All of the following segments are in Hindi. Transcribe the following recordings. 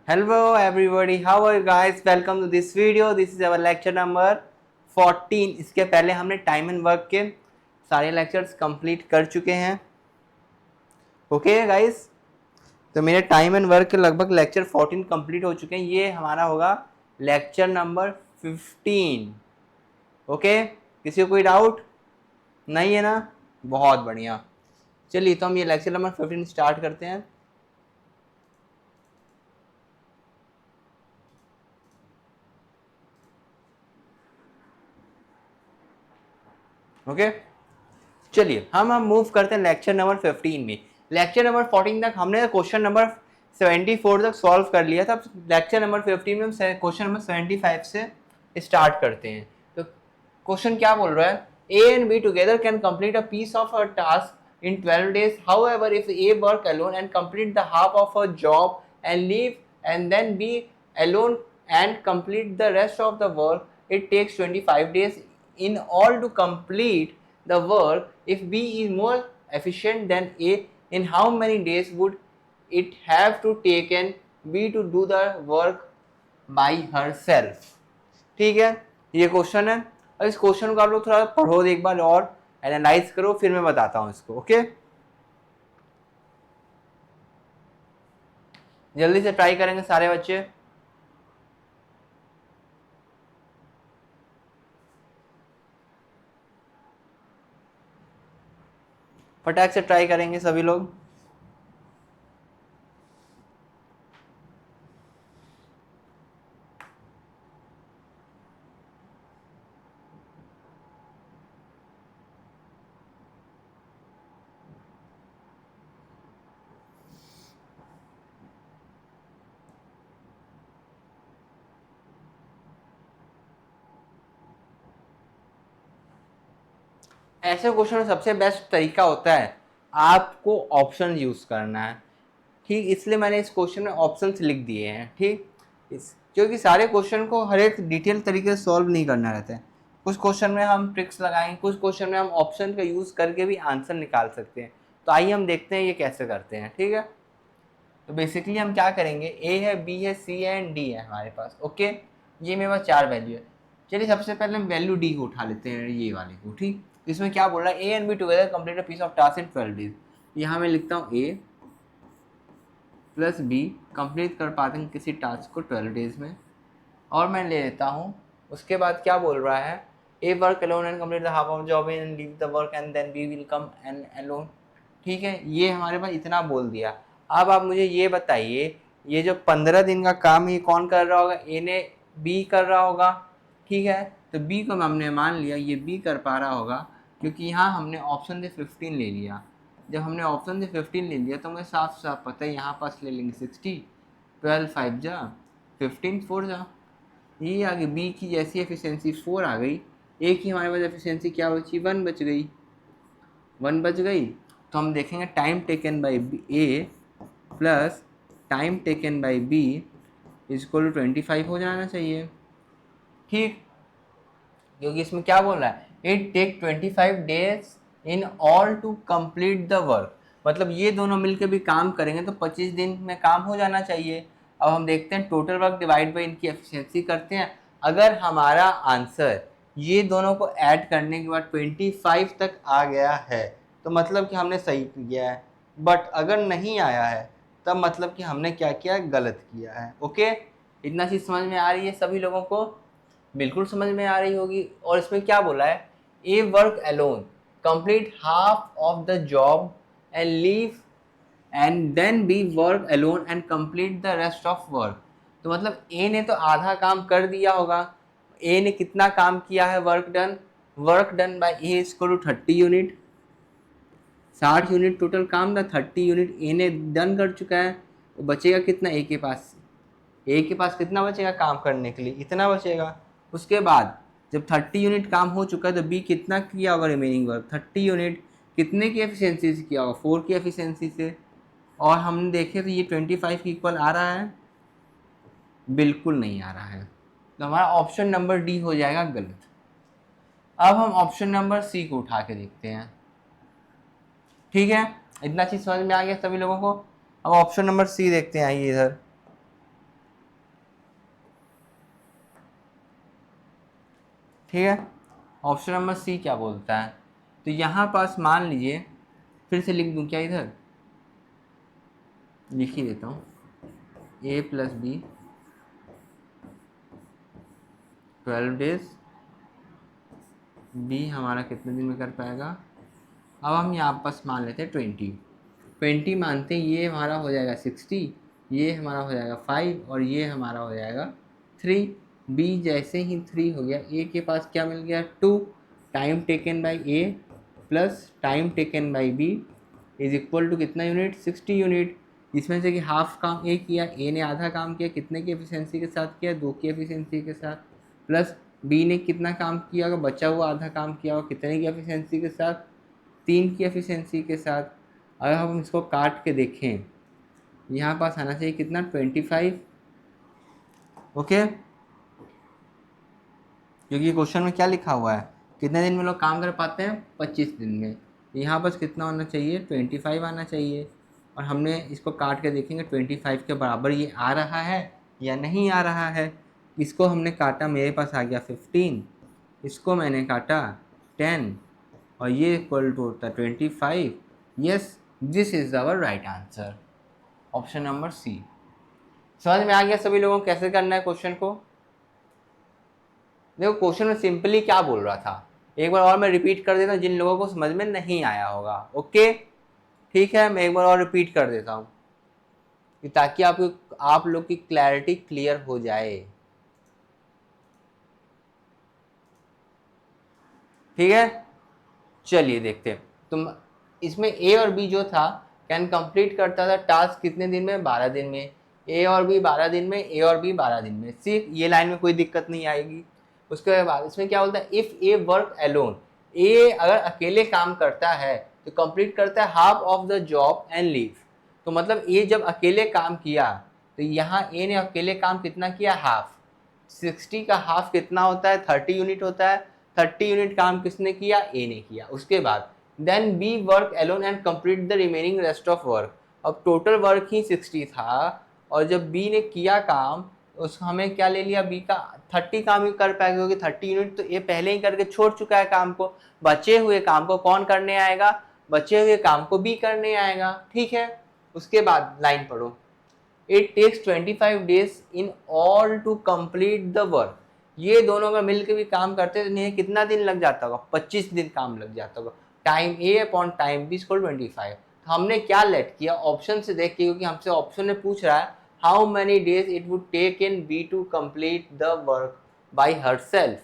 Hello everybody, how are you guys? Welcome to this video. This is our lecture number 14. इसके पहले हमने टाइम एंड वर्क के सारे लेक्चर्स कंप्लीट कर चुके हैं. ओके गाइस, तो मेरे टाइम एंड वर्क के लगभग लेक्चर 14 कंप्लीट हो चुके हैं. ये हमारा होगा लेक्चर नंबर 15. ओके, किसी को कोई डाउट नहीं है ना? बहुत बढ़िया. चलिए तो हम ये लेक्चर नंबर 15 स्टार्ट करते हैं. ओके, चलिए हम मूव करते हैं लेक्चर नंबर 15 में. लेक्चर नंबर 14 तक हमने क्वेश्चन नंबर 74 तक सॉल्व कर लिया था. लेक्चर नंबर 15 में हम क्वेश्चन नंबर 75 से स्टार्ट करते हैं. तो क्वेश्चन क्या बोल रहा है? A and B together can complete a piece of a task in 12 days. However, if A work alone and complete the half of a job and leave, and then B alone and complete the rest of the work, it takes 25 days in all to complete the work. If B is more efficient than A, in how many days would it have to taken B to do the work by herself? ठीक है, ये क्वेश्चन है. और इस क्वेश्चन को आप लोग थोड़ा पढ़ो एक बार और एनालाइज करो, फिर मैं बताता हूँ इसको. ओके, जल्दी से ट्राई करेंगे सारे बच्चे. फटाक से ट्राई करेंगे सभी लोग. ऐसे क्वेश्चन में सबसे बेस्ट तरीका होता है आपको ऑप्शन यूज करना है. ठीक, इसलिए मैंने इस क्वेश्चन में ऑप्शंस लिख दिए हैं. ठीक, क्योंकि सारे क्वेश्चन को हर एक डिटेल तरीके से सॉल्व नहीं करना रहता है. कुछ क्वेश्चन में हम ट्रिक्स लगाएंगे, कुछ क्वेश्चन में हम ऑप्शन का यूज करके भी आंसर निकाल सकते हैं. तो आइए हम देखते हैं ये कैसे करते हैं. ठीक है, तो बेसिकली हम क्या करेंगे, ए है, बी है, सी है एंड डी है हमारे पास. ओके, ये मेरे पास 4 वैल्यू है. चलिए सबसे पहले हम वैल्यू डी को उठा लेते हैं, ये वाले को. ठीक, इसमें क्या बोल रहा है? A and B together complete a piece of task in 12 days. यहाँ मैं लिखता हूँ ए प्लस बी कंप्लीट कर पाते हैं किसी टास्क को 12 days में. और मैं ले लेता हूँ, उसके बाद क्या बोल रहा है? A work alone and complete the half of job and leave the work and then B will come and alone. ठीक है, ये हमारे पास इतना बोल दिया. अब आप मुझे ये बताइए, ये जो 15 दिन का काम ये कौन कर रहा होगा? ए ने बी कर रहा होगा. ठीक है, तो बी को हमने मान लिया ये बी कर पा रहा होगा, क्योंकि यहाँ हमने ऑप्शन से 15 ले लिया. जब हमने ऑप्शन से 15 ले लिया तो मुझे साफ साफ पता है यहाँ पास ले लेंगे 60. 12 5 जा 15 4 जा, ये आ गई बी की जैसी एफिशिएंसी 4 आ गई. ए की हमारे पास एफिशिएंसी क्या बची? 1 बच गई. 1 बच गई तो हम देखेंगे time taken by A plus time taken by B is equal to 25 हो जाना चाहिए. ठीक, क्योंकि इसमें क्या बोल रहा है? It take 25 days in all to complete the work. मतलब ये दोनों मिलकर भी काम करेंगे तो 25 दिन में काम हो जाना चाहिए. अब हम देखते हैं टोटल वर्क डिवाइड बाई इनकी एफिशिएंसी करते हैं. अगर हमारा आंसर ये दोनों को ऐड करने के बाद 25 तक आ गया है तो मतलब कि हमने सही किया है. बट अगर नहीं आया है तब मतलब कि हमने क्या किया? गलत किया है. ओके, इतना चीज़ समझ में आ रही है सभी लोगों को? बिल्कुल समझ में आ रही होगी. और इसमें क्या बोला है? A work alone complete half of the job and leave and then B work alone and complete the rest of work. तो मतलब ए ने तो आधा काम कर दिया होगा. ए ने कितना काम किया है? Work done by A is equal to 30 unit. 60 unit total काम था, 30 यूनिट ए ने डन कर चुका है. तो बचेगा कितना ए के पास? ए के पास कितना बचेगा काम करने के लिए? इतना बचेगा. उसके बाद जब 30 यूनिट काम हो चुका है तो बी कितना किया होगा रिमेनिंग वर्क? 30 यूनिट. कितने की एफिशिएंसी से किया होगा? 4 की एफिशिएंसी से. और हमने देखे तो ये 25 की इक्वल आ रहा है? बिल्कुल नहीं आ रहा है. तो हमारा ऑप्शन नंबर डी हो जाएगा गलत. अब हम ऑप्शन नंबर सी को उठा के देखते हैं. ठीक है, इतना चीज समझ में आ गया सभी लोगों को? अब ऑप्शन नंबर सी देखते हैं. आइए इधर. ठीक है। ऑप्शन नंबर सी क्या बोलता है, तो यहाँ पास मान लीजिए, फिर से लिख दूँ क्या, इधर लिख ही देता हूँ, a plus B 12 days, B हमारा कितने दिन में कर पाएगा। अब हम यहाँ पास मान लेते हैं 20 मानते हैं, ये हमारा हो जाएगा 60, ये हमारा हो जाएगा 5 और ये हमारा हो जाएगा 3। बी जैसे ही 3 हो गया, ए के पास क्या मिल गया 2, time taken by A plus time taken by B is equal to कितना यूनिट, 60 यूनिट। इसमें से कि हाफ काम ए किया, ए ने आधा काम किया, कितने की एफिशिएंसी के साथ किया, 2 की एफिशिएंसी के साथ, प्लस बी ने कितना काम किया होगा, बचा हुआ आधा काम किया होगा, कितने की एफिशिएंसी के साथ, 3 की एफिशिएंसी के साथ। अगर हम इसको काट के देखें, यहाँ पास आना चाहिए कितना 25, ओके, क्योंकि क्वेश्चन में क्या लिखा हुआ है, कितने दिन में लोग काम कर पाते हैं, 25 दिन में। यहाँ पास कितना होना चाहिए, 25 आना चाहिए। और हमने इसको काट के देखेंगे 25 के बराबर ये आ रहा है या नहीं आ रहा है। इसको हमने काटा, मेरे पास आ गया 15, इसको मैंने काटा 10 और ये इक्वल टू होता है 25। Yes, this is our right answer, option number C. समझ में आ गया सभी लोगों को कैसे करना है क्वेश्चन को। देखो क्वेश्चन में सिंपली क्या बोल रहा था, एक बार और मैं रिपीट कर देता हूँ जिन लोगों को समझ में नहीं आया होगा। ओके ठीक है, मैं एक बार और रिपीट कर देता हूँ ताकि आप लोग की क्लैरिटी क्लियर हो जाए। ठीक है, चलिए देखते हैं। तुम इसमें ए और बी जो था, कैन कंप्लीट करता था टास्क कितने दिन में, 12 दिन में। ए और बी 12 दिन में, ए और बी 12 दिन में, सिर्फ ये लाइन में कोई दिक्कत नहीं आएगी। उसके बाद इसमें क्या बोलता है, इफ ए वर्क अलोन, ए अगर अकेले काम करता है तो कंप्लीट करता है half of the job and leave. तो मतलब ए जब अकेले काम किया तो यहाँ ए ने अकेले काम कितना किया, हाफ। 60 का हाफ कितना होता है, 30 यूनिट होता है। 30 यूनिट काम किसने किया, ए ने किया। उसके बाद then B work alone and complete the remaining rest of work. अब टोटल वर्क ही 60 था और जब बी ने किया काम, उस हमें क्या ले लिया, बी का 30 काम ही कर पाएगा क्योंकि 30 यूनिट तो ये पहले ही करके छोड़ चुका है काम को। बचे हुए काम को कौन करने आएगा, बचे हुए काम को बी करने आएगा। ठीक है, उसके बाद लाइन पढ़ो, it takes 25 days in all to complete the work. ये दोनों अगर मिलकर भी काम करते तो नहीं कितना दिन लग जाता होगा, 25 दिन काम लग जाता होगा। टाइम ए अपॉन टाइम बी इक्वल 25। तो हमने क्या लेट किया, ऑप्शन से देख के, क्योंकि हमसे ऑप्शन में पूछ रहा है how many days it would take in B to complete the work by herself.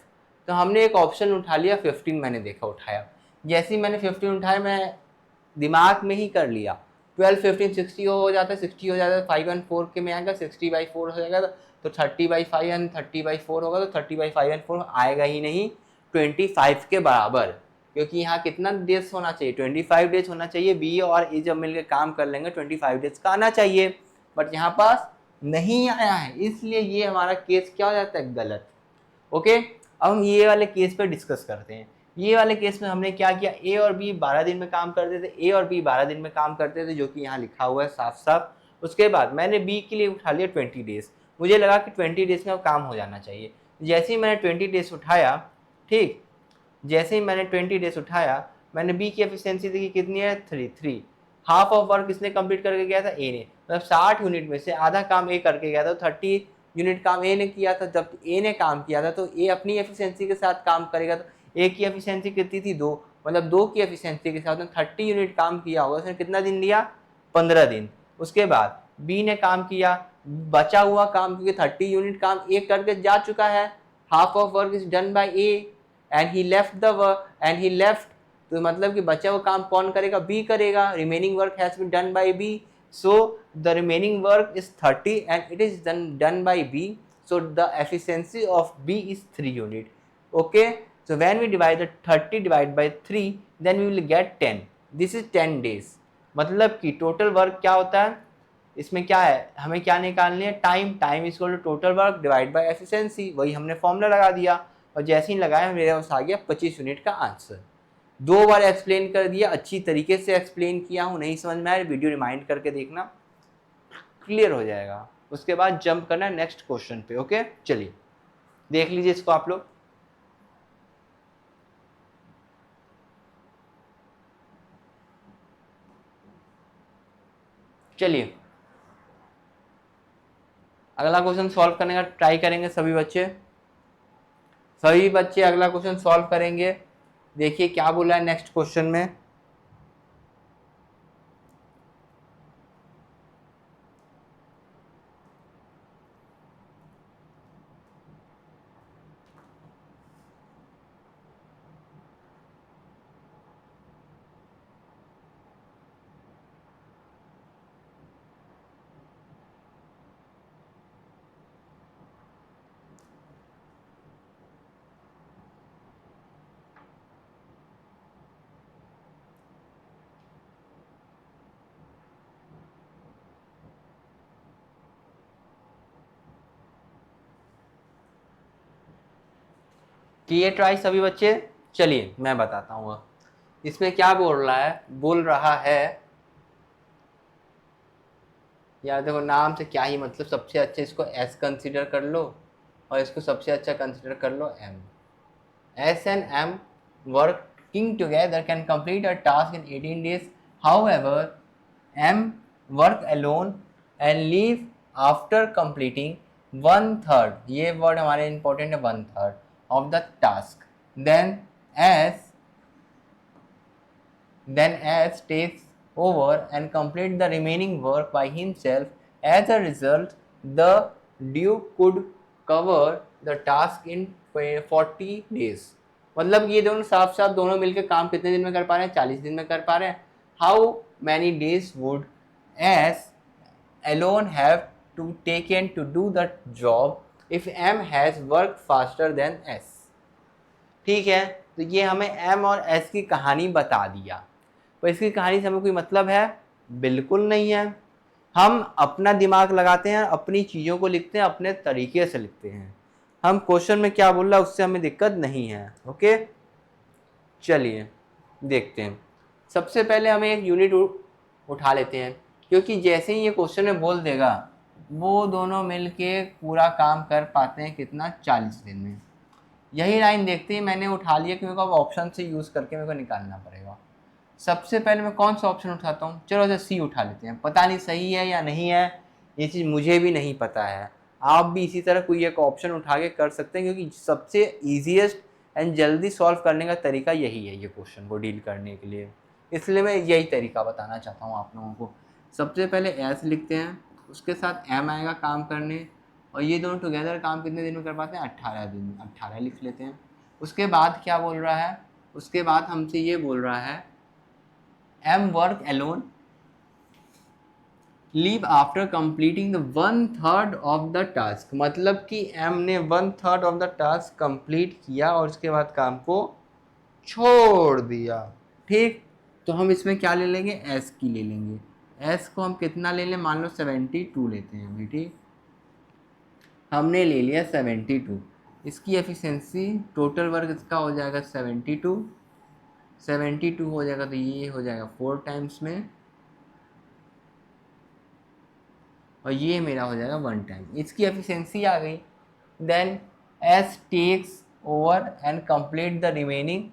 तो हमने एक ऑप्शन उठा लिया 15, मैंने देखा उठाया, जैसे ही मैंने 15 उठाया मैं दिमाग में ही कर लिया। 12 15 60 हो जाता है, 60 हो जाता है, 5 एंड 4 के में आएगा, 60/4 हो जाएगा, तो 30/5 एंड 30/4 होगा, तो 30/5 एंड 4 आएगा ही नहीं 25 के बराबर। क्योंकि यहाँ कितना डेज होना चाहिए, 25 डेज होना चाहिए। बी और ए जब मिलकर काम कर लेंगे 25 डेज का आना चाहिए, बट यहाँ पास नहीं आया है, इसलिए ये हमारा केस क्या हो जाता है, गलत। ओके, अब हम ये वाले केस पे डिस्कस करते हैं। ये वाले केस में हमने क्या किया, ए और बी 12 दिन में काम करते थे, ए और बी 12 दिन में काम करते थे, जो कि यहाँ लिखा हुआ है साफ साफ। उसके बाद मैंने बी के लिए उठा लिया 20 डेज, मुझे लगा कि 20 डेज में अब काम हो जाना चाहिए। जैसे ही मैंने 20 डेज उठाया, ठीक, जैसे ही मैंने 20 डेज उठाया, मैंने बी की एफिशिएंसी देखी कितनी है, 3। हाफ ऑफ वर्क किसने कंप्लीट करके गया था, ए ने। मतलब 60 यूनिट में से आधा काम ए करके गया था, 30 यूनिट काम ए ने किया था। जब ए ने काम किया था तो ए अपनी एफिशिएंसी के साथ काम करेगा, तो ए की एफिशिएंसी कितनी थी, 2, मतलब 2 की एफिशिएंसी के साथ 30 यूनिट काम किया होगा, उसने कितना दिन लिया, 15 दिन। उसके बाद बी ने काम किया, बचा हुआ काम, क्योंकि 30 यूनिट काम ए करके जा चुका है, half of work is done by A and he left the work and he left, तो मतलब कि बचा हुआ काम कौन करेगा, बी करेगा। Remaining work has been done by B, so the remaining work is 30 and it is done by B, so the efficiency of B is 3 unit. Okay, so when we divide the 30 divided by 3, then we will get 10. This is 10 days. मतलब कि टोटल वर्क क्या होता है, इसमें क्या है, हमें क्या निकालनी है, time. Time is equal to total work divide by efficiency, वही हमने फॉर्मूला लगा दिया और जैसे ही लगाया मेरे पास आ गया 25 यूनिट का आंसर। 2 बार एक्सप्लेन कर दिया, अच्छी तरीके से एक्सप्लेन किया हूँ, नहीं समझ में आया वीडियो रिमाइंड करके देखना, क्लियर हो जाएगा। उसके बाद जंप करना है नेक्स्ट क्वेश्चन पे। ओके, चलिए देख लीजिए इसको आप लोग। चलिए अगला क्वेश्चन सॉल्व करने का ट्राई करेंगे सभी बच्चे। अगला क्वेश्चन सॉल्व करेंगे। देखिए क्या बोला है नेक्स्ट क्वेश्चन में। किए ट्राई सभी बच्चे। चलिए मैं बताता हूँ इसमें क्या बोल रहा है यार देखो नाम से क्या ही मतलब, सबसे अच्छे इसको एस कंसीडर कर लो और इसको सबसे अच्छा कंसीडर कर लो M. S and M working together can complete a task in 18 days। However M work alone and leave after completing 1/3, ये वर्ड हमारे इंपॉर्टेंट है, 1/3 of the task. Then S takes over and complete the remaining work by himself. As a result, the Duke could cover the task in 40 days। मतलब ये दोनों साफ साफ दोनों मिलकर काम कितने दिन में कर पा रहे हैं? 40 दिन में कर पा रहे हैं। How many days would S alone have to taken to do the job if M has worked faster than S। ठीक है, तो ये हमें M और S की कहानी बता दिया, पर इसकी कहानी से हमें कोई मतलब है? बिल्कुल नहीं है। हम अपना दिमाग लगाते हैं, अपनी चीज़ों को लिखते हैं, अपने तरीके से लिखते हैं। हम क्वेश्चन में क्या बोल रहा है उससे हमें दिक्कत नहीं है। ओके चलिए देखते हैं। सबसे पहले हमें एक यूनिट उठा लेते हैं, क्योंकि जैसे ही ये क्वेश्चन में बोल देगा वो दोनों मिलके पूरा काम कर पाते हैं कितना? 40 दिन में। यही लाइन देखते ही मैंने उठा लिया, क्योंकि अब ऑप्शन से यूज़ करके मेरे को निकालना पड़ेगा। सबसे पहले मैं कौन सा ऑप्शन उठाता हूँ? चलो अच्छा सी उठा लेते हैं। पता नहीं सही है या नहीं है, ये चीज़ मुझे भी नहीं पता है। आप भी इसी तरह कोई एक ऑप्शन उठा के कर सकते हैं, क्योंकि सबसे ईजीएस्ट एंड जल्दी सॉल्व करने का तरीका यही है ये क्वेश्चन को डील करने के लिए। इसलिए मैं यही तरीका बताना चाहता हूँ आप लोगों को। सबसे पहले एस लिखते हैं, उसके साथ एम आएगा काम करने, और ये दोनों टुगेदर काम कितने दिन में कर पाते हैं? 18 दिन। 18 लिख लेते हैं। उसके बाद क्या बोल रहा है? उसके बाद हमसे ये बोल रहा है M work alone, leave after completing the 1/3 of the task। मतलब कि M ने 1/3 of the task complete किया और उसके बाद काम को छोड़ दिया। ठीक, तो हम इसमें क्या ले लेंगे? S की ले लेंगे। S को हम कितना ले लें? मान लो 72 लेते हैं अभी। ठीक, हमने ले लिया 72। इसकी एफिशिएंसी टोटल वर्क इसका हो जाएगा 72 हो जाएगा, तो ये हो जाएगा 4 टाइम्स में, और ये मेरा हो जाएगा 1 टाइम। इसकी एफिशिएंसी आ गई। Then S takes over and complete the remaining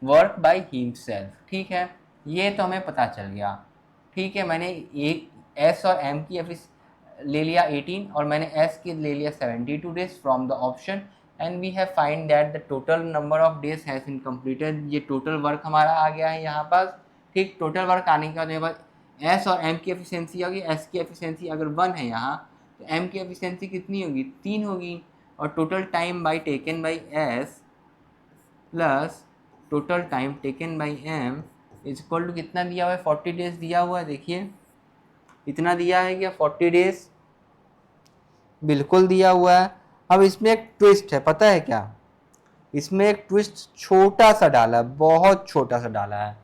work by himself. ठीक है, ये तो हमें पता चल गया। ठीक है, मैंने एक एस और एम की ले लिया 18 और मैंने एस की ले लिया 72 days from the option, and we have find that the total number of days has been completed. ये टोटल वर्क हमारा आ गया है यहाँ पास। ठीक, टोटल वर्क आने के बाद मेरे पास एस और एम की एफिशिएंसी होगी। एस की एफिशिएंसी अगर 1 है यहाँ, तो एम की एफिशिएंसी कितनी होगी? 3 होगी। और total time by taken by S plus total time taken by M is equal to कितना दिया हुआ है? 40 डेज दिया हुआ है। देखिए इतना दिया है क्या? 40 डेज बिल्कुल दिया हुआ है। अब इसमें एक ट्विस्ट है, पता है क्या? इसमें एक ट्विस्ट छोटा सा डाला है, बहुत छोटा सा डाला है।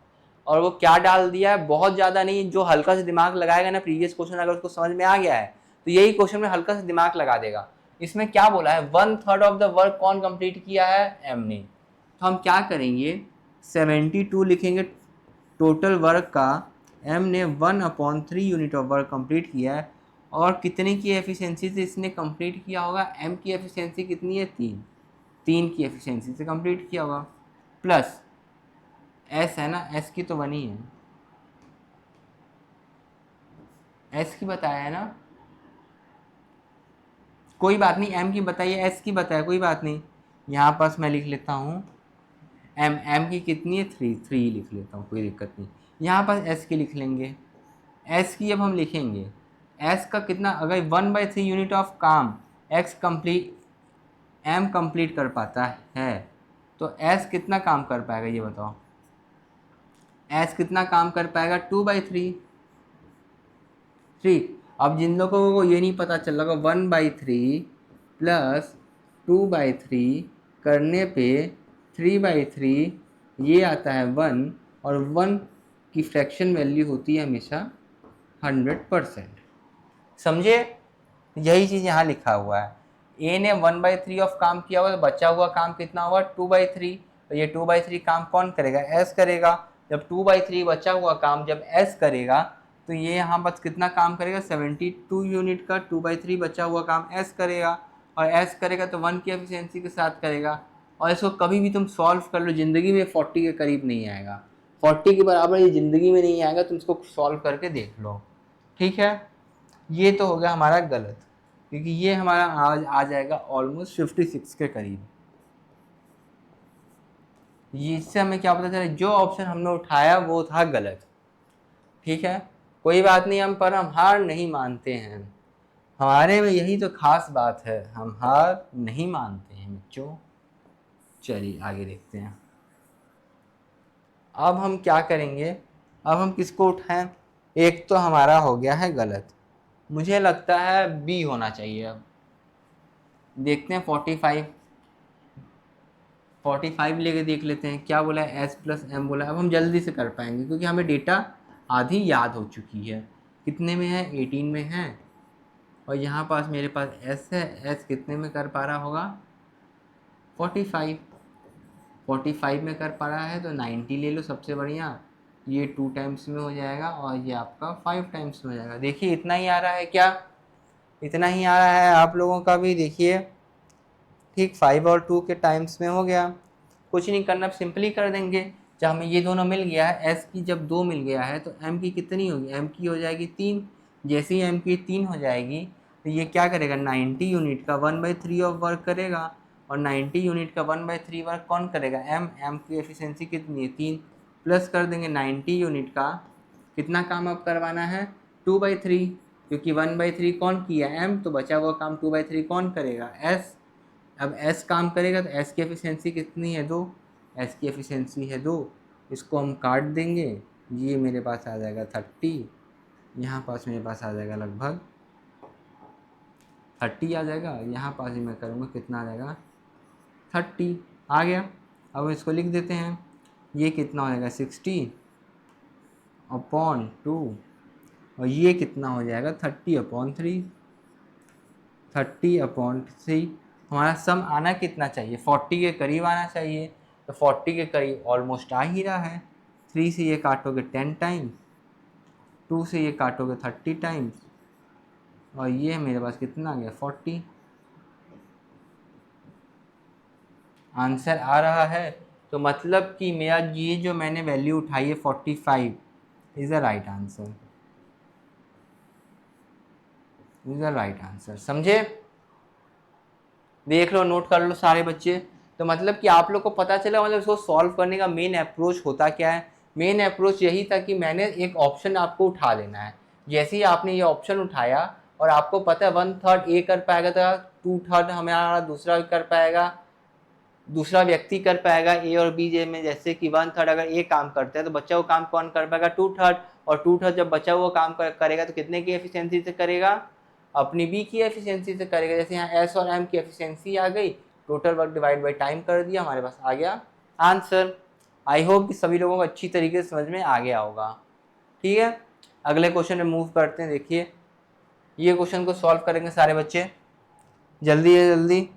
और वो क्या डाल दिया है? बहुत ज़्यादा नहीं, जो हल्का सा दिमाग लगाएगा ना प्रीवियस क्वेश्चन अगर उसको समझ में आ गया है, तो यही क्वेश्चन में हल्का सा दिमाग लगा देगा। इसमें क्या बोला है? 1/3 ऑफ द वर्क कौन कंप्लीट किया है? एम ने। तो हम क्या करेंगे? 72 लिखेंगे टोटल वर्क का। एम ने 1/3 यूनिट ऑफ वर्क कंप्लीट किया है, और कितने की एफिशिएंसी से इसने कंप्लीट किया होगा? एम की एफिशिएंसी कितनी है? 3 की एफिशिएंसी से कंप्लीट किया होगा। प्लस एस है ना, एस की तो बनी है, एस की बताया है ना, कोई बात नहीं, एम की बताइए, एस की बताया, कोई बात नहीं। यहाँ पास मैं लिख लेता हूँ एम, एम की कितनी है 3, 3 लिख लेता हूँ, कोई दिक्कत नहीं। यहाँ पास एस की लिख लेंगे, एस की अब हम लिखेंगे, एस का कितना, अगर 1/3 यूनिट ऑफ काम एक्स कंप्लीट एम कंप्लीट कर पाता है, तो एस कितना काम कर पाएगा ये बताओ, एस कितना काम कर पाएगा 2/3। ठीक, अब जिन लोगों को ये नहीं पता चल रहा, 1/3 प्लस 2/3 करने पे 3/3 ये आता है 1, और 1 की फ्रैक्शन वैल्यू होती है हमेशा 100%। समझे, यही चीज़ यहाँ लिखा हुआ है। ए ने 1/3 ऑफ काम किया हुआ, तो बचा हुआ काम कितना हुआ 2/3, तो ये 2/3 काम कौन करेगा, एस करेगा। जब 2/3 बचा हुआ काम जब एस करेगा, तो ये यहाँ बस कितना काम करेगा 72 यूनिट का 2/3 बचा हुआ काम एस करेगा, और एस करेगा तो 1 की एफिशिएंसी के साथ करेगा। और इसको कभी भी तुम सॉल्व कर लो, ज़िंदगी में 40 के करीब नहीं आएगा, 40 के बराबर ये ज़िंदगी में नहीं आएगा, तुम इसको सॉल्व करके देख लो। ठीक है, ये तो हो गया हमारा गलत, क्योंकि ये हमारा आज आ जाएगा ऑलमोस्ट 56 के करीब। ये इससे हमें क्या पता चला, जो ऑप्शन हमने उठाया वो था गलत। ठीक है, कोई बात नहीं, हम हार नहीं मानते हैं, हमारे में यही तो खास बात है, हम हार नहीं मानते हैं बच्चों। चलिए आगे देखते हैं। अब हम क्या करेंगे, अब हम किसको उठाएं, एक तो हमारा हो गया है गलत, मुझे लगता है बी होना चाहिए। अब देखते हैं 45 लेके देख लेते हैं क्या बोला है, एस प्लस एम बोला है। अब हम जल्दी से कर पाएंगे क्योंकि हमें डेटा आधी याद हो चुकी है। कितने में है 18 में है, और यहाँ पास मेरे पास एस है, एस कितने में कर पा रहा होगा 45 में कर पा रहा है, तो 90 ले लो सबसे बढ़िया, ये 2 टाइम्स में हो जाएगा और ये आपका 5 टाइम्स में हो जाएगा। देखिए इतना ही आ रहा है क्या, इतना ही आ रहा है आप लोगों का भी, देखिए ठीक 5 और 2 के टाइम्स में हो गया। कुछ नहीं करना, सिंपली कर देंगे। जब हमें ये दोनों मिल गया है, एस की जब 2 मिल गया है तो एम की कितनी होगी, एम की हो जाएगी 3। जैसे ही एम की 3 हो जाएगी तो ये क्या करेगा 90 यूनिट का 1/3 ऑफ वर्क करेगा, और 90 यूनिट का 1/3 वर्क कौन करेगा, एम की एफिशिएंसी कितनी है 3, प्लस कर देंगे 90 यूनिट का कितना काम अब करवाना है 2/3, क्योंकि 1/3 कौन किया एम, तो बचा हुआ काम 2/3 कौन करेगा एस। अब एस काम करेगा तो एस की एफिशिएंसी कितनी है 2, एस की एफिशिएंसी है 2, इसको हम काट देंगे, ये मेरे पास आ जाएगा 30, यहाँ पास मेरे पास आ जाएगा लगभग 30 आ जाएगा, यहाँ पास ही मैं करूँगा कितना आ जाएगा 30 आ गया। अब इसको लिख देते हैं, ये कितना हो जाएगा 60/2, और ये कितना हो जाएगा 30/3, 30/3। हमारा सम आना कितना चाहिए 40 के करीब आना चाहिए, तो 40 के करीब ऑलमोस्ट आ ही रहा है। 3 से ये काटोगे 10 टाइम्स, 2 से ये काटोगे 30 टाइम्स, और ये मेरे पास कितना आ गया 40। आंसर आ रहा है, तो मतलब कि मेरा ये जो मैंने वैल्यू उठाई है 45 is the right answer, is the right answer. समझे, देख लो, नोट कर लो सारे बच्चे। तो मतलब कि आप लोग को पता चला मतलब इसको सॉल्व करने का मेन अप्रोच होता क्या है। मेन अप्रोच यही था कि मैंने एक ऑप्शन आपको उठा लेना है, जैसे ही आपने ये ऑप्शन उठाया और आपको पता है 1/3 ए कर पाएगा तो 2/3 हमारा दूसरा कर पाएगा, दूसरा व्यक्ति कर पाएगा ए और बी जे में। जैसे कि 1/3 अगर ए काम करता है तो बचा हुआ काम कौन कर पाएगा 2/3, और 2/3 जब बचा हुआ काम करेगा तो कितने की एफिशिएंसी से करेगा, अपनी बी की एफिशिएंसी से करेगा। जैसे यहाँ एस और एम की एफिशिएंसी आ गई, total work divide by time कर दिया, हमारे पास आ गया आंसर। आई होप कि सभी लोगों को अच्छी तरीके से समझ में आ गया होगा। ठीक है, अगले क्वेश्चन में मूव करते हैं। देखिए ये क्वेश्चन को सॉल्व करेंगे सारे बच्चे, जल्दी है जल्दी।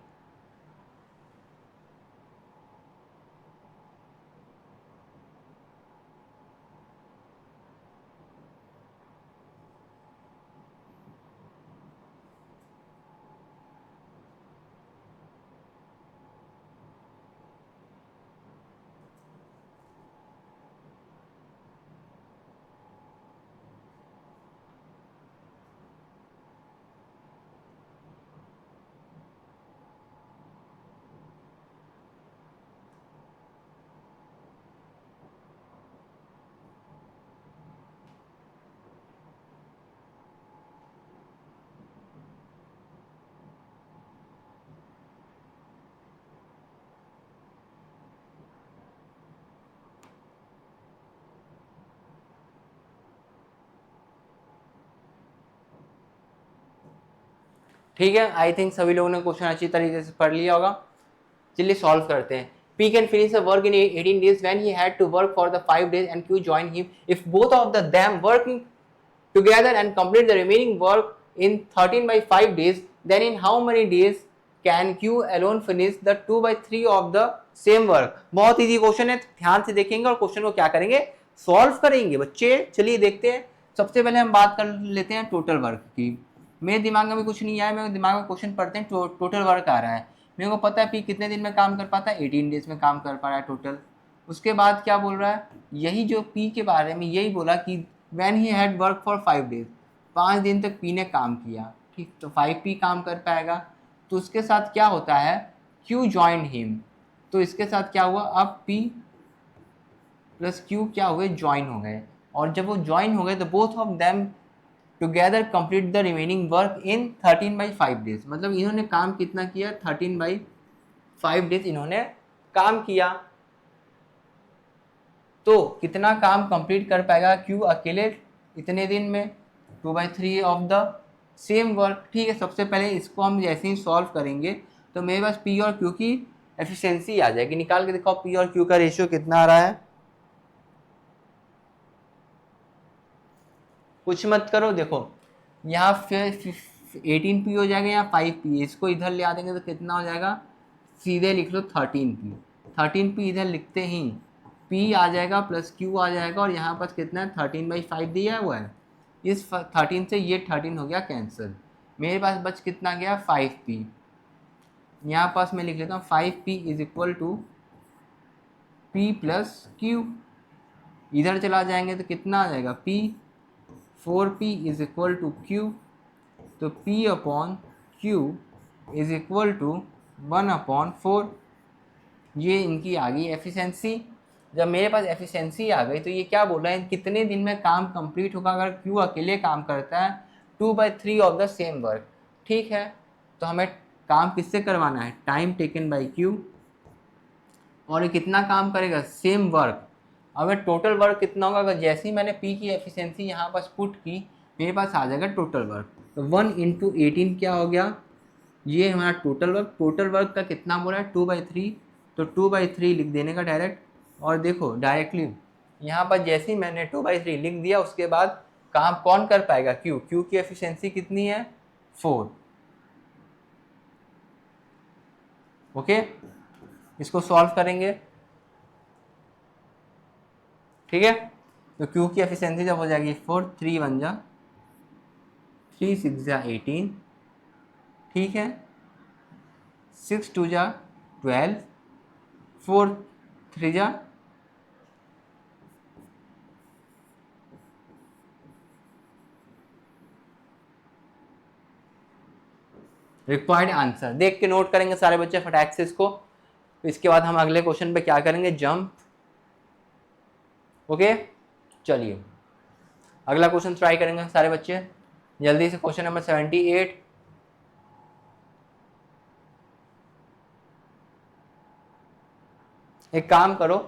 ठीक है, आई थिंक सभी लोगों ने क्वेश्चन अच्छी तरीके से पढ़ लिया होगा। चलिए सॉल्व करते हैं। P can finish the work in 18 days when he had to work for the 5 days and Q joined him. If both of them working together and complete the remaining work in 13 by 5 days, then in how many days can Q alone finish the 2 by 3 of the same work? बहुत इजी क्वेश्चन है, ध्यान से देखेंगे और क्वेश्चन को क्या करेंगे, सॉल्व करेंगे बच्चे। चलिए देखते हैं। सबसे पहले हम बात कर लेते हैं टोटल वर्क की। मेरे दिमाग में भी कुछ नहीं आया, मेरे दिमाग में क्वेश्चन पढ़ते हैं, टोटल वर्क आ रहा है। मेरे को पता है पी कितने दिन में काम कर पाता है, 18 डेज में काम कर पा रहा है टोटल। उसके बाद क्या बोल रहा है, यही जो पी के बारे में यही बोला कि when he had work for 5 days, 5 दिन तक पी ने काम किया, ठीक। तो 5 पी काम कर पाएगा। तो उसके साथ क्या होता है, क्यू जॉइंड हिम। तो इसके साथ क्या हुआ, अब पी प्लस क्यू क्या हुए, ज्वाइन हो गए। और जब वो ज्वाइन हो गए तो both of them together complete the remaining work in 13 by 5 days. मतलब इन्होंने काम कितना किया, 13 बाई 5 डेज इन्होंने काम किया। तो कितना काम कंप्लीट कर पाएगा क्यू अकेले इतने दिन में, 2/3 ऑफ द सेम वर्क। ठीक है, सबसे पहले इसको हम जैसे ही सॉल्व करेंगे तो मेरे पास पी और क्यू की एफिशिएंसी आ जाएगी। निकाल के दिखाओ पी और क्यू का रेशियो कितना आ रहा है। कुछ मत करो, देखो यहाँ फिर 18 पी हो जाएगा, यहाँ 5 पी, इसको इधर ले आ देंगे तो कितना हो जाएगा, सीधे लिख लो 13 पी। 13 पी इधर लिखते ही पी आ जाएगा प्लस क्यू आ जाएगा, और यहाँ पास कितना है, 13/5 दिया हुआ है। इस 13 से ये 13 हो गया कैंसिल, मेरे पास बच कितना गया, 5 पी। यहाँ पास मैं लिख लेता हूँ 5 P is equal to P plus Q. इधर चला जाएंगे तो कितना आ जाएगा, P 4p is equal to Q. तो p upon Q is equal to 1/4। ये इनकी आ गई एफिशिएंसी। जब मेरे पास एफिशिएंसी आ गई तो ये क्या बोल रहा है, कितने दिन में काम कंप्लीट होगा अगर क्यू अकेले काम करता है, 2/3 ऑफ द सेम वर्क। ठीक है, तो हमें काम किससे करवाना है, टाइम टेकन बाई क्यू। और ये कितना काम करेगा, सेम वर्क। अगर टोटल वर्क कितना होगा, अगर जैसे ही मैंने पी की एफिशिएंसी यहाँ पास पुट की, मेरे पास आ जाएगा टोटल वर्क। तो 1 × 18 क्या हो गया, ये हमारा टोटल वर्क। टोटल वर्क का कितना बोला है, 2/3, तो 2/3 लिख देने का डायरेक्ट। और देखो डायरेक्टली यहाँ पर जैसे ही मैंने 2/3 लिख दिया, उसके बाद काम कौन कर पाएगा, क्यू। क्यू की एफिशिएंसी कितनी है, 4। ओके, इसको सॉल्व करेंगे। ठीक है, तो क्यू की एफिशिएंसी जब हो जाएगी 4, 3 1 जा 3, 6 जा 18, ठीक है, 6 2 जा 12, 4 3 जा रिक्वायर्ड आंसर। देख के नोट करेंगे सारे बच्चे फटाक से इसको। इसके बाद हम अगले क्वेश्चन पे क्या करेंगे, जंप। ओके, चलिए अगला क्वेश्चन ट्राई करेंगे सारे बच्चे जल्दी से। Question number 78। एक काम करो,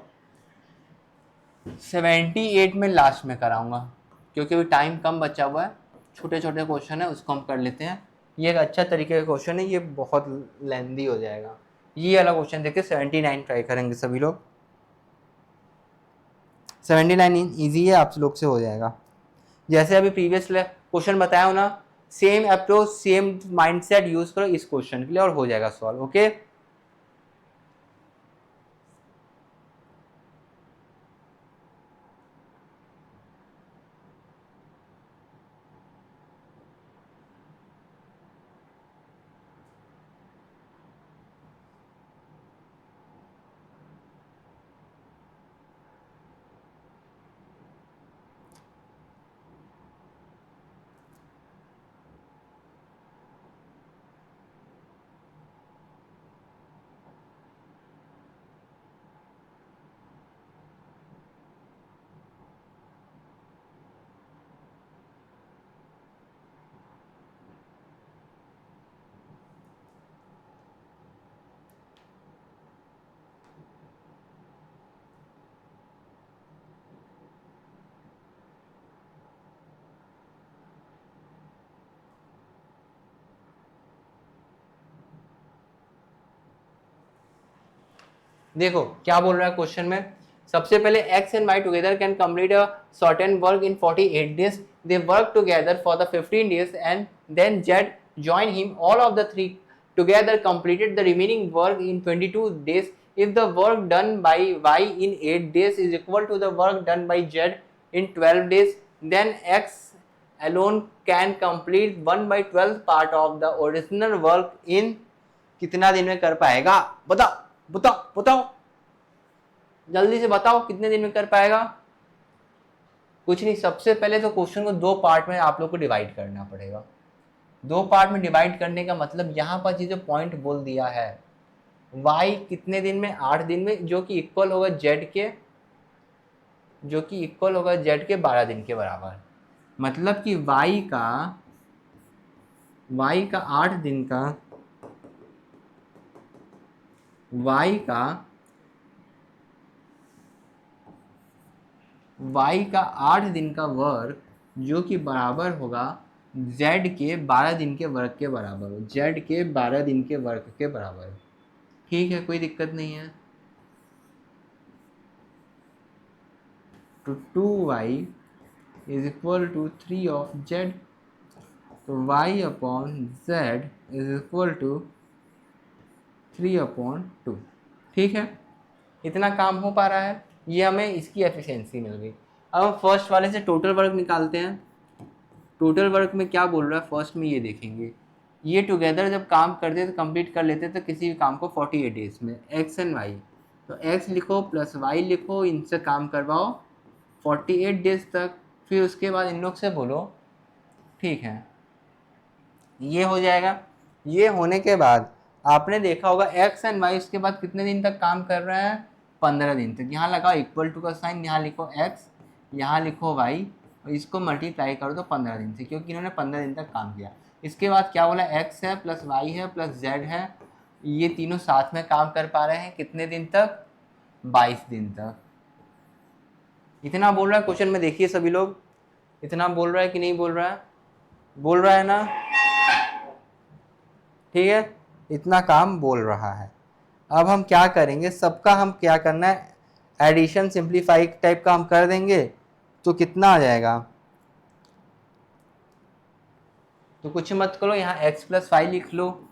78 में लास्ट में कराऊंगा, क्योंकि अभी टाइम कम बचा हुआ है। छोटे छोटे क्वेश्चन है, उसको हम कर लेते हैं। ये एक अच्छा तरीके का क्वेश्चन है, ये बहुत लेंदी हो जाएगा। ये वाला क्वेश्चन देखिए, 79 ट्राई करेंगे सभी लोग। 79 ईजी है, आप लोग से हो जाएगा। जैसे अभी प्रीवियस क्वेश्चन बताया हो ना, same approach same mindset use करो इस क्वेश्चन के लिए और हो जाएगा सॉल्व। ओके, देखो क्या बोल रहा है क्वेश्चन में, सबसे पहले X and Y together can complete a certain work in 48 days, they work together for the 15 days and then Z join him, all of the three together completed the remaining work in 22 days. If the work done by y in 8 days is equal to the work done by z in 12 days, then x alone can complete 1/12 part of the original work in कितना दिन में कर पाएगा? बताओ बताओ बताओ, जल्दी से बताओ कितने दिन में कर पाएगा? कुछ नहीं, सबसे पहले तो क्वेश्चन को दो पार्ट में आप लोग को डिवाइड करना पड़ेगा। दो पार्ट में डिवाइड करने का मतलब यहाँ पर जो पॉइंट बोल दिया है y कितने दिन में, 8 दिन में, जो कि इक्वल होगा z के, जो कि इक्वल होगा z के 12 दिन के बराबर। मतलब कि y का 8 दिन का, y का 8 दिन का वर्क जो कि बराबर होगा z के 12 दिन के वर्क के बराबर, z के 12 दिन के वर्क के बराबर। ठीक है, कोई दिक्कत नहीं है। तो 2y is equal to 3 of z, तो y upon z is equal to 3/2। ठीक है, इतना काम हो पा रहा है, ये हमें इसकी एफिशिएंसी मिल गई। अब हम फर्स्ट वाले से टोटल वर्क निकालते हैं। टोटल वर्क में क्या बोल रहा है फर्स्ट में ये देखेंगे, ये टुगेदर जब काम करते तो कंप्लीट कर लेते तो किसी भी काम को 48 डेज में, एक्स एंड वाई, तो एक्स लिखो प्लस वाई लिखो, इनसे काम करवाओ 48 डेज तक, फिर उसके बाद इन लोग से बोलो। ठीक है, ये हो जाएगा। ये होने के बाद आपने देखा होगा एक्स एंड वाई उसके बाद कितने दिन तक काम कर रहे हैं, 15 दिन तक। यहाँ लगाओ इक्वल टू का साइन, यहाँ लिखो एक्स, यहाँ लिखो वाई, और इसको मल्टीप्लाई कर दो 15 दिन से, क्योंकि इन्होंने 15 दिन तक काम किया। इसके बाद क्या बोला, एक्स है प्लस वाई है प्लस जेड है, ये तीनों साथ में काम कर पा रहे हैं कितने दिन तक, 22 दिन तक। इतना बोल रहा है क्वेश्चन में, देखिए सभी लोग, इतना बोल रहा है कि नहीं बोल रहा है, बोल रहा है ना? ठीक है, इतना काम बोल रहा है। अब हम क्या करेंगे, सबका हम क्या करना है, एडिशन सिंप्लीफाई टाइप का हम कर देंगे, तो कितना आ जाएगा, तो कुछ मत करो, यहाँ x प्लस वाई लिख लो,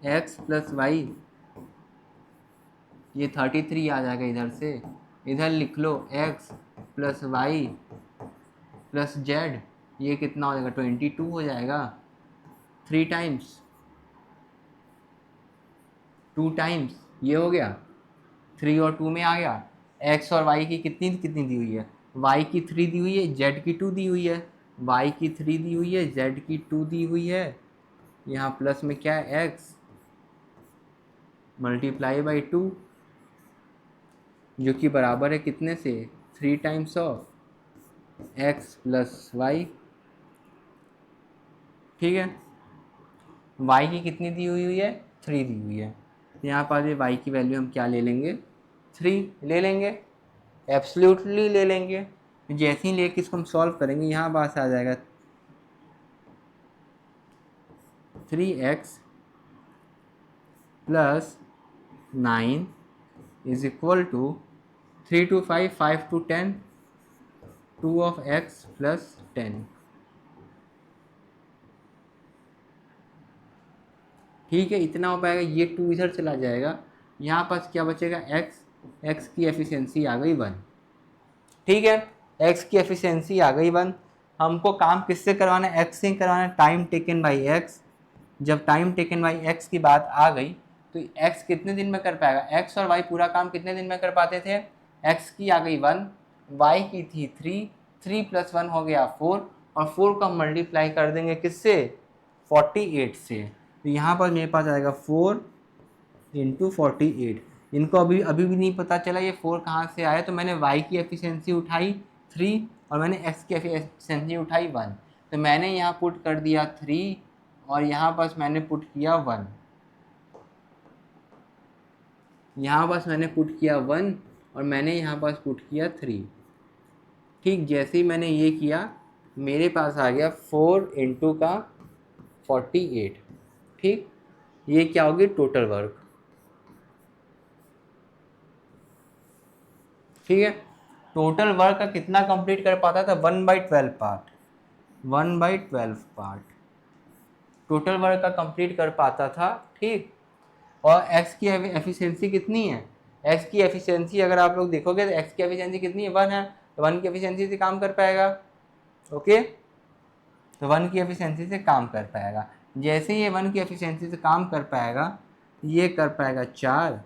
x प्लस वाई, ये 33 आ जाएगा इधर से, इधर लिख लो x plus Y plus Z, ये कितना हो जाएगा 22 हो जाएगा, 3 टाइम्स 2 टाइम्स, ये हो गया 3 और 2 में आ गया। x और y की कितनी कितनी दी हुई है, y की 3 दी हुई है, z की 2 दी हुई है, y की 3 दी हुई है, z की 2 दी हुई है, यहाँ प्लस में क्या है x मल्टीप्लाई बाई 2, जो कि बराबर है कितने से, 3 times of x plus Y. ठीक है, y की कितनी दी हुई है, 3 दी हुई है, यहाँ पर भी y की वैल्यू हम क्या ले लेंगे, 3 ले लेंगे, एब्सोल्युटली ले लेंगे। जैसे ही लेके इसको हम सॉल्व करेंगे, यहाँ पास आ जाएगा 3x plus 9 is equal to 3 to 5, 5 to 10, 2 of x plus 10। ठीक है, इतना हो पाएगा, ये 2 इधर चला जाएगा, यहाँ पास क्या बचेगा x की एफिशिएंसी आ गई 1। ठीक है, x की एफिशिएंसी आ गई 1। हमको काम किससे करवाना है, x से करवाना है, टाइम टेकन बाई x। जब टाइम टेकन बाई x की बात आ गई तो x कितने दिन में कर पाएगा, x और y पूरा काम कितने दिन में कर पाते थे, x की आ गई 1, y की थी 3, 3 प्लस 1 हो गया 4, और 4 को हम मल्टीप्लाई कर देंगे किससे, 48 से, तो यहाँ पर मेरे पास आएगा 4 इंटू 48। इनको अभी भी नहीं पता चला ये 4 कहाँ से आया, तो मैंने y की एफिशिएंसी उठाई 3 और मैंने x की एफिशिएंसी उठाई 1, तो मैंने यहाँ पुट कर दिया 3 और यहाँ पास मैंने पुट किया 1, यहाँ पास मैंने पुट किया 1 और मैंने यहाँ पास पुट किया 3। ठीक, जैसे ही मैंने ये किया मेरे पास आ गया 4 इंटू का 48। ठीक, ये क्या होगी, टोटल वर्क। ठीक है। टोटल वर्क का कितना कंप्लीट कर पाता था? 1/12 पार्ट, 1/12 पार्ट टोटल वर्क का कंप्लीट कर पाता था। ठीक, और एक्स की एफिशिएंसी कितनी है? एक्स की एफिशिएंसी अगर आप लोग देखोगे तो एक्स की एफिशिएंसी कितनी है? 1 है, तो 1 की एफिशिएंसी से काम कर पाएगा। ओके, तो 1 की एफिशिएंसी से काम कर पाएगा। जैसे ये 1 की एफिशिएंसी से काम कर पाएगा, ये कर पाएगा 4,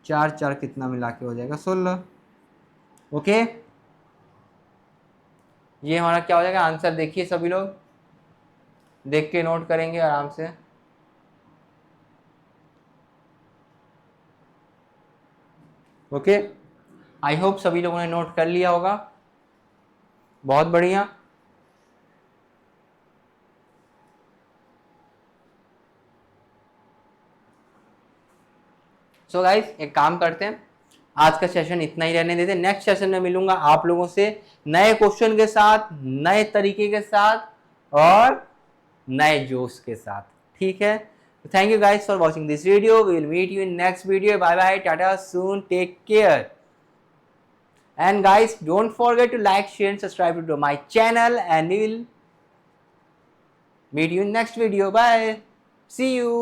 4 4 कितना मिला के हो जाएगा? 16। ओके, ये हमारा क्या हो जाएगा आंसर? देखिए सभी लोग देख के नोट करेंगे आराम से। ओके, आई होप सभी लोगों ने नोट कर लिया होगा। बहुत बढ़िया। सो गाइस, एक काम करते हैं, आज का सेशन इतना ही रहने देते हैं। नेक्स्ट सेशन में मिलूंगा आप लोगों से नए क्वेश्चन के साथ, नए तरीके के साथ और नए जोश के साथ। ठीक है, thank you guys for watching this video. We will meet you in next video. Bye bye, tata, soon, take care. And guys, don't forget to like, share and subscribe to my channel, and we will meet you in next video. Bye. See you.